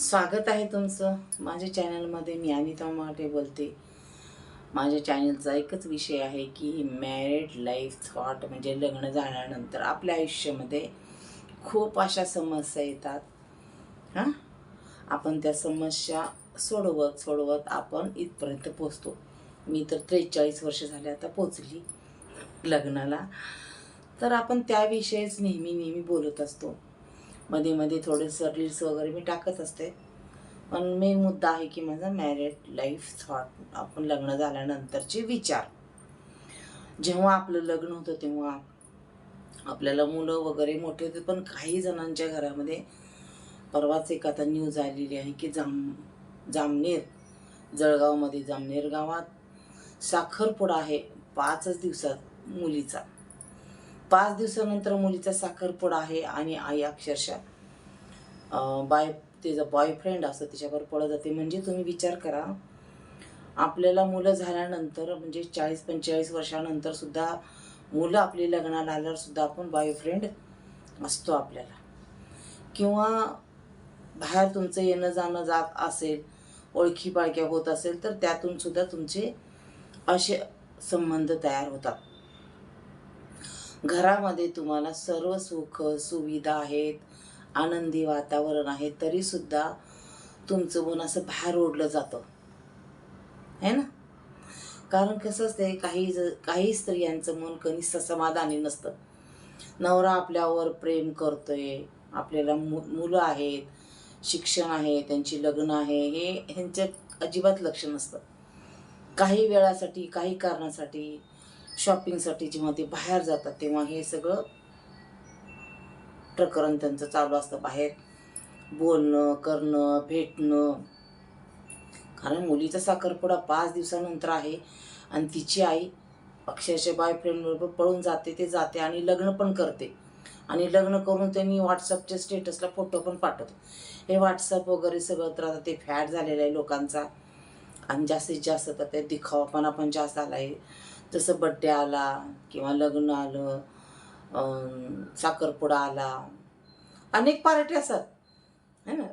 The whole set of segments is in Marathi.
स्वागत आहे तुमचं माझ्या चॅनलमध्ये. मी अनिता माटे बोलते. माझ्या चॅनलचा एकच विषय आहे की मॅरिड लाईफ थॉट, म्हणजे लग्न झाल्यानंतर आपल्या आयुष्यामध्ये खूप अशा समस्या येतात. हां, आपण त्या समस्या सोडवत सोडवत आपण इथपर्यंत पोचतो. मी तर 43 वर्ष झाले आता पोचली लग्नाला. तर आपण त्याविषयीच नेहमी नेहमी बोलत असतो. मध्ये मध्ये थोडेसं रील्स वगैरे मी टाकत असते. पण मेन मुद्दा आहे की माझा मॅरिड लाईफ थॉट, आपण लग्न झाल्यानंतरचे विचार. जेव्हा आपलं लग्न होतं तेव्हा आपल्याला मुलं वगैरे मोठे होते, पण काही जणांच्या घरामध्ये परवाच एक आता न्यूज आलेली आहे की जामनेर, जळगावमध्ये जामनेर गावात साखरपुडा आहे 5च दिवसात मुलीचा. 5 दिवसानंतर मुलीचा साखरपुडा आहे आणि आई अक्षरशः तिचा बॉयफ्रेंड असतो तिच्यावर पळत जाते. म्हणजे तुम्ही विचार करा, आपल्याला मुलं झाल्यानंतर म्हणजे 40-45 वर्षानंतर सुद्धा मुलं आपली लग्नाला आल्यावर सुद्धा आपण बॉयफ्रेंड असतो आपल्याला. किंवा बाहेर तुमचं येणं जाणं जात असेल, ओळखी पाळख्या होत असेल, तर त्यातून सुद्धा तुमचे असे संबंध तयार होतात. घरामध्ये तुम्हाला सर्व सुख सुविधा आहेत, आनंदी वातावरण आहे, तरीसुद्धा तुमचं मन असं बाहेर ओढलं जातं, है ना. कारण कसं असते, काही स्त्रियांचं मन कधी समाधानी नसतं. नवरा आपल्यावर प्रेम करतोय, आपल्याला मुलं आहेत, शिक्षण आहे, त्यांची लग्न आहे, हे ह्यांचं अजिबात लक्ष नसतं. काही वेळासाठी, काही कारणासाठी, शॉपिंगसाठी जेव्हा ते बाहेर जातात तेव्हा हे सगळं प्रकरण त्यांचं चालू असतं. बाहेर बोलणं, करणं, भेटणं. कारण मुलीचा साखरपुडा 5 दिवसानंतर आहे आणि तिची आई अक्षरशः बॉयफ्रेंडबरोबर पळून जाते आणि लग्न पण करते. आणि लग्न करून त्यांनी व्हॉट्सअपच्या स्टेटसला फोटो पण पाठवते. हे व्हॉट्सअप वगैरे सगळं तर आता ते फॅड झालेलं आहे लोकांचा. आणि जास्तीत जास्त तर ते दिखावापणा पण जास्त आला आहे. जसं बड्डे आला किंवा लग्न आलं, साखरपुडा आला, अनेक पार्टी असतात, है ना.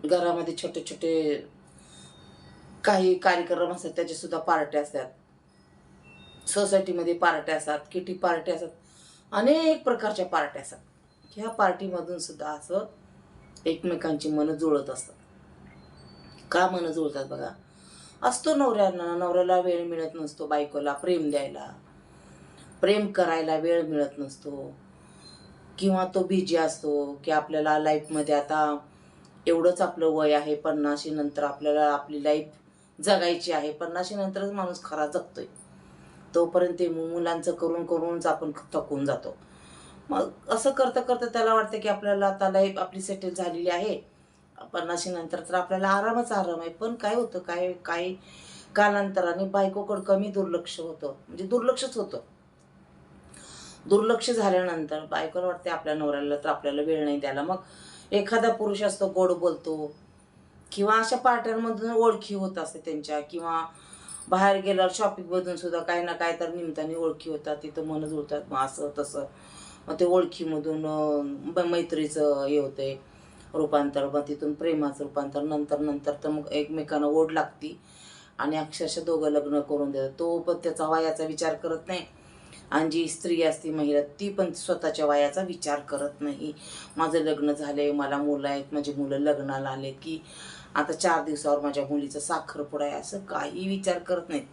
घरामध्ये छोटे छोटे काही कार्यक्रम असतात, त्याच्यासुद्धा पार्ट्या असतात. सोसायटीमध्ये पार्ट्या असतात, किटी पार्ट्या असतात, अनेक प्रकारच्या पार्ट्या असतात. ह्या पार्टीमधून सुद्धा असं एकमेकांची मनं जुळत असतात. का मनं जुळतात बघा. असतो नवऱ्याला वेळ मिळत नसतो बायकोला प्रेम द्यायला, प्रेम करायला वेळ मिळत नसतो. किंवा तो बिझी असतो की आपल्याला लाईफमध्ये आता एवढंच आपलं वय आहे, 50 नंतर आपल्याला आपली लाईफ जगायची आहे. 50 नंतरच माणूस खरा जगतोय. तोपर्यंत मुलांचं करून करूनच आपण थकून जातो. मग असं करता करता त्याला वाटतं की आपल्याला आता लाईफ आपली सेटल झालेली आहे, 50 नंतर तर आपल्याला आरामच आराम आहे. पण काय होतं, काय कालांतराने बायकोकडं कमी दुर्लक्ष होतं, म्हणजे दुर्लक्षच होतं. दुर्लक्ष झाल्यानंतर बायकोला वाटते आपल्या नवऱ्याला तर आपल्याला वेळ नाही द्यायला. मग एखादा पुरुष असतो गोड बोलतो, किंवा अशा पार्ट्यांमधून ओळखी होत असते त्यांच्या, किंवा बाहेर गेल्यावर शॉपिंगमधून सुद्धा काही ना काही तर निमित्ताने ओळखी होतात, तिथं मन जुळतात. मग असं तसं मग ते ओळखीमधून मैत्रीचं हे होते रूपांतर, मग तिथून प्रेमाचं रूपांतर, नंतर नंतर तर मग एकमेकांना ओढ लागती आणि अक्षरशः दोघं लग्न करून देतात. तो पण त्याचा वयाचा विचार करत नाही, आणि जी स्त्री असते महिला ती पण स्वतःच्या वयाचा विचार करत नाही. माझं लग्न झालं आहे, मला मुलं आहेत, माझी मुलं लग्नाला आले की आता 4 दिवसावर माझ्या मुलीचा साखरपुडा आहे, असं काही विचार करत नाहीत.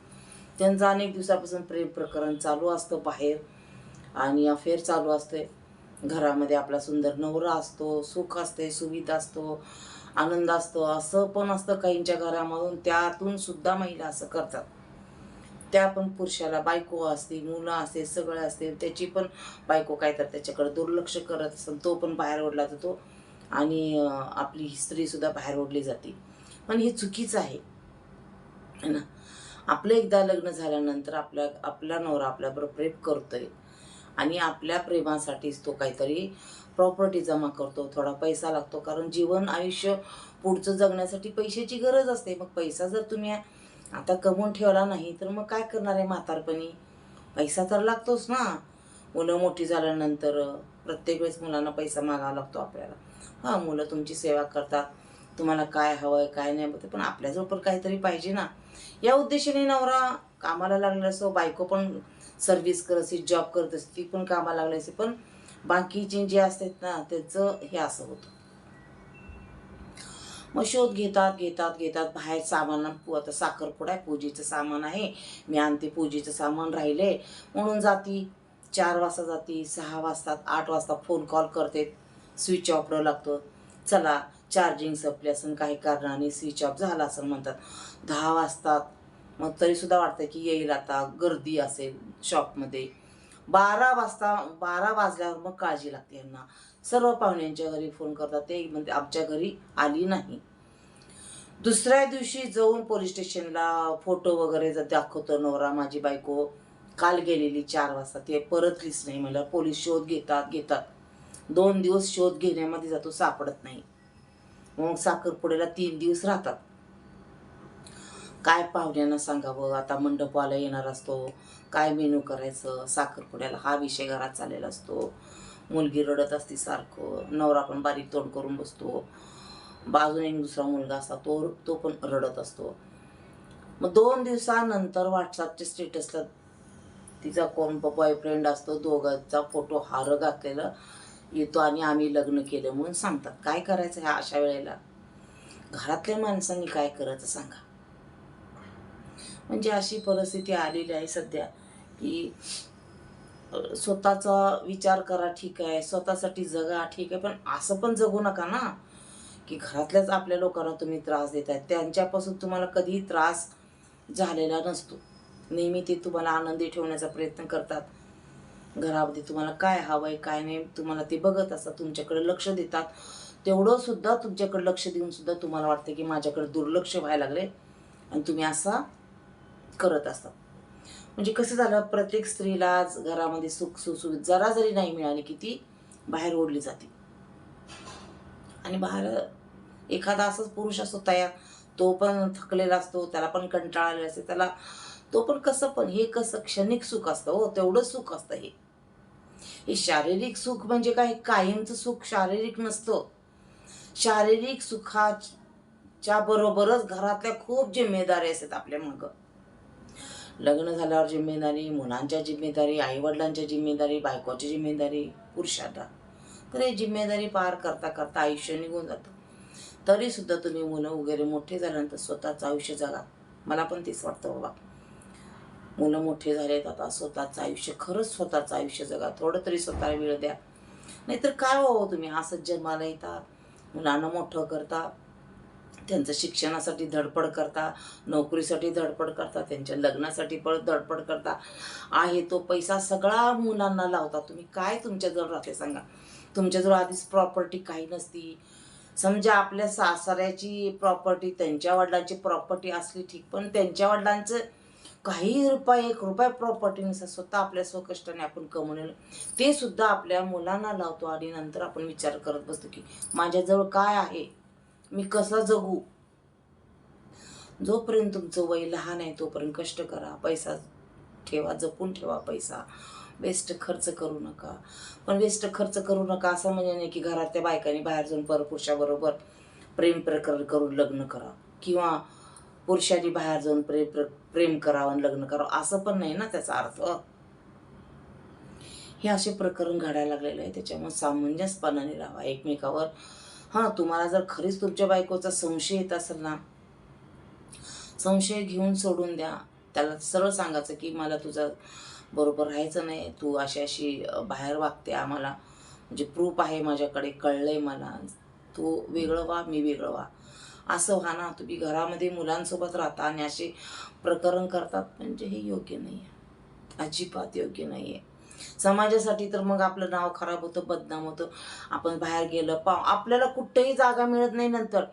त्यांचं अनेक दिवसापासून प्रेम प्रकरण चालू असतं बाहेर, आणि अफेअर चालू असते. घरामध्ये आपला सुंदर नवरा असतो, सुख असते, सुविधा असतो, आनंद असतो. असं पण असतं काहींच्या घरामधून, त्यातून सुद्धा महिला असं करतात. त्या पण पुरुषाला बायको असते, मुलं असते, सगळं असते, त्याची पण बायको काय तर त्याच्याकडे दुर्लक्ष करत असेल, तो पण बाहेर ओढला जातो आणि आपली स्त्रीसुद्धा बाहेर ओढली जाते. पण हे चुकीचं आहे ना. आपलं एकदा लग्न झाल्यानंतर आपला नवरा आपल्याबरोबर प्रेम करतोय आणि आपल्या प्रेमासाठीच तो काहीतरी प्रॉपर्टी जमा करतो, थोडा पैसा लागतो. कारण जीवन आयुष्य पुढचं जगण्यासाठी पैशाची गरज असते. मग पैसा जर तुम्ही आता कमवून ठेवला नाही तर मग काय करणार आहे म्हातारपणी. पैसा तर लागतोच ना. मुलं मोठी झाल्यानंतर प्रत्येक वेळेस मुलांना पैसा मागावा लागतो आपल्याला. हां, मुलं तुमची सेवा करतात, तुम्हाला काय हवं आहे काय नाही पण आपल्याजवळ पण काहीतरी पाहिजे ना. या उद्देशाने नवरा कामाला लागला असो, बायको पण सर्व्हिस करत असते, जॉब करत असते, ती पण कामाला लागली असते, पण बाकीचे जे असतात ना त्याचं हे असं होतं. मग शोध घेतात घेतात घेतात बाहेर सामान, आता साखरपुडा आहे, पूजेचं सामान आहे, मी आणते पूजेचं सामान राहिले म्हणून जाती. 4 वाजता जाती, 6 वाजतात, 8 वाजता फोन कॉल करते, स्विच ऑफ लागतं. चला चार्जिंग संपली असेल काही कारणाने, स्विच ऑफ झाला असेल म्हणतात. 10 वाजतात, मग तरीसुद्धा वाटतं की येईल आता, गर्दी असेल शॉपमध्ये. 12 वाजल्यावर मग काळजी लागते यांना. सर्व पाहुण्यांच्या घरी फोन करतात, ते म्हणजे आमच्या घरी आली नाही. दुसऱ्या दिवशी जाऊन पोलीस स्टेशनला फोटो वगैरे जर दाखवतो नवरा, माझी बायको काल गेलेली 4 वाजता, ते परतलीच नाही म्हणलं. पोलीस शोध घेतात घेतात, 2 दिवस शोध घेण्यामध्ये जातो, सापडत नाही. मग साखरपुड्याला 3 दिवस राहतात. काय पाहुण्यांना सांगावं, आता मंडपवाला येणार असतो, काय मेनू करायचं साखरपुड्याला, हा विषय घरात चाललेला असतो. मुलगी रडत असते सारखं, नवरा पण बारीक तोंड करून बसतो, बाजूने एक दुसरा मुलगा असता, तो पण रडत असतो. मग 2 दिवसानंतर व्हॉट्सअपच्या स्टेटसला तिचा कोण बॉयफ्रेंड असतो, दोघांचा फोटो हार घातलेला येतो आणि आम्ही लग्न केलं म्हणून सांगतात. काय करायचं ह्या अशा वेळेला? घरातल्या माणसांनी काय करायचं सांगा. म्हणजे अशी परिस्थिती आलेली आहे सध्या की स्वतःचा विचार करा ठीक आहे, स्वतःसाठी जगा ठीक आहे, पण असं पण जगू नका ना की घरातल्याच आपल्या लोकांना तुम्ही त्रास देताय. त्यांच्यापासून तुम्हाला कधीही त्रास झालेला नसतो. नेहमी ते तुम्हाला आनंदी ठेवण्याचा प्रयत्न करतात. घरामध्ये तुम्हाला काय हवं आहे काय नाही तुम्हाला ते बघत असतात, तुमच्याकडे लक्ष देतात. तेवढं सुद्धा तुमच्याकडे लक्ष देऊन सुद्धा तुम्हाला वाटतं की माझ्याकडे दुर्लक्ष व्हायला लागले आणि तुम्ही असा करत असतात. म्हणजे कसं झालं, प्रत्येक स्त्रीला घरामध्ये सुख सुसुविधा जरा जरी नाही मिळाली की ती बाहेर ओढली जाते. आणि बाहेर एखादा असाच पुरुष असतो तयार, तो पण थकलेला असतो, त्याला पण कंटाळा आलेला असते, त्याला तो पण कसं, पण हे कसं क्षणिक सुख असतं हो, तेवढं सुख असतं हे शारीरिक सुख म्हणजे काय, कायमचं सुख शारीरिक नसतं. शारीरिक सुखाच्या बरोबरच घरातल्या खूप जिम्मेदारी असतात आपल्या मागं. लग्न झाल्यावर जिम्मेदारी, मुलांच्या जिम्मेदारी, आईवडिलांच्या जिम्मेदारी, बायकोची जिम्मेदारी पुरुषांना. तर हे जिम्मेदारी पार करता करता आयुष्य निघून जातं. तरी सुद्धा तुम्ही मुलं वगैरे मोठे झाल्यानंतर स्वतःचं आयुष्य जगा. मला पण तेच वाटतं बाबा, मुलं मोठे झालेत आता, स्वतःचं आयुष्य, खरंच स्वतःचं आयुष्य जगा. थोडं तरी स्वतःला वेळ द्या. नाहीतर काय व्हावं, तुम्ही असंच जन्माला येता, मुलांना मोठं करता, त्यांचं शिक्षणासाठी धडपड करता, नोकरीसाठी धडपड करता, त्यांच्या लग्नासाठी पण धडपड करता, आहे तो पैसा सगळा मुलांना लावता. तुम्ही काय तुमच्याजवळ राहते सांगा? तुमच्याजवळ आधीच प्रॉपर्टी काही नसती. समजा आपल्या सासऱ्याची प्रॉपर्टी, त्यांच्या वडिलांची प्रॉपर्टी असली ठीक, पण त्यांच्या वडिलांचं काही रुपये, 1 रुपया प्रॉपर्टी नसतं. स्वतः आपल्या स्वकष्टाने आपण कमवलेलं ते सुद्धा आपल्या मुलांना लावतो आणि नंतर आपण विचार करत बसतो की माझ्याजवळ काय आहे, मी कसं जगू. जोपर्यंत तुमचं वय लहान आहे तोपर्यंत कष्ट करा, पैसा ठेवा, जपून ठेवा पैसा. वेस्ट खर्च करू नका. पण वेस्ट खर्च करू नका असं म्हणजे नाही की घरातल्या बायकांनी बाहेर जाऊन परपुरुषाबरोबर प्रेम प्रकरण करून लग्न करा, किंवा पुरुषांनी बाहेर जाऊन प्रेम करावं आणि लग्न करावं, असं पण नाही ना त्याचा अर्थ. हे असे प्रकरण घडायला लागलेलं आहे. त्याच्यामुळे सामंजस्यपणाने राहावा एकमेकावर. हां, तुम्हाला जर खरीच तुमच्या बायकोचा संशय येत असेल ना, संशय घेऊन सोडून द्या. त्याला सरळ सांगायचं की मला तुझं बरोबर राहायचं नाही, तू अशी अशी बाहेर वागते, आम्हाला म्हणजे प्रूफ आहे माझ्याकडे, कळलंय मला, तू वेगळं व्हा, मी वेगळं व्हा, असं व्हा ना. तुम्ही घरामध्ये मुलांसोबत राहता आणि असे प्रकरण करतात, म्हणजे हे योग्य नाही आहे, अजिबात योग्य नाही आहे. समाजासाठी तर मग आपलं नाव खराब होतं, बदनाम होतं. आपण बाहेर गेलं, आपल्याला कुठेही जागा मिळत नाही. नंतर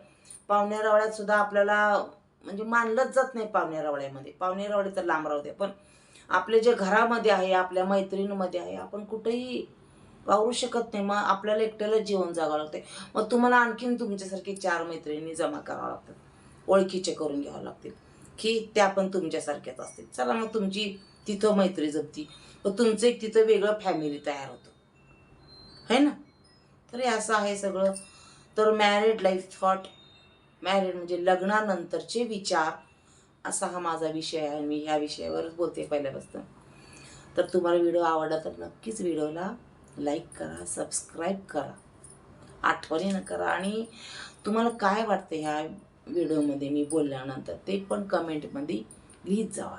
पाहुण्यारावळ्यात सुद्धा आपल्याला म्हणजे मानलंच जात नाही. पाहुण्यारावळे तर लांब राहू द्या, पण आपले जे घरामध्ये आहे, आपल्या मैत्रिणीमध्ये आहे, आपण कुठेही वावरू शकत नाही. मग आपल्याला एकट्याला जीवन जगावं लागते. मग तुम्हाला आणखीन तुमच्यासारखी 4 मैत्रिणी जमा करावं लागतात, ओळखीचे करून घ्यावं लागतील की त्या पण तुमच्यासारख्याच असतील. चला मग तुमची तिथं मैत्री जमती, मग तुमचं एक तिथं वेगळं फॅमिली तयार होतं, है ना. तर हे असं आहे सगळं. तर मॅरिड लाईफ थॉट मॅरिड म्हणजे लग्नानंतरचे विचार असा हा माझा विषय आहे. मी ह्या विषयावरच बोलते पहिल्यापासून. तर तुम्हाला व्हिडिओ आवडला तर नक्कीच व्हिडिओला लाईक करा, सबस्क्राईब करा, आठवणीनं करा. आणि तुम्हाला काय वाटतं ह्या व्हिडिओमध्ये मी बोलल्यानंतर ते पण कमेंटमध्ये लिहित जावा.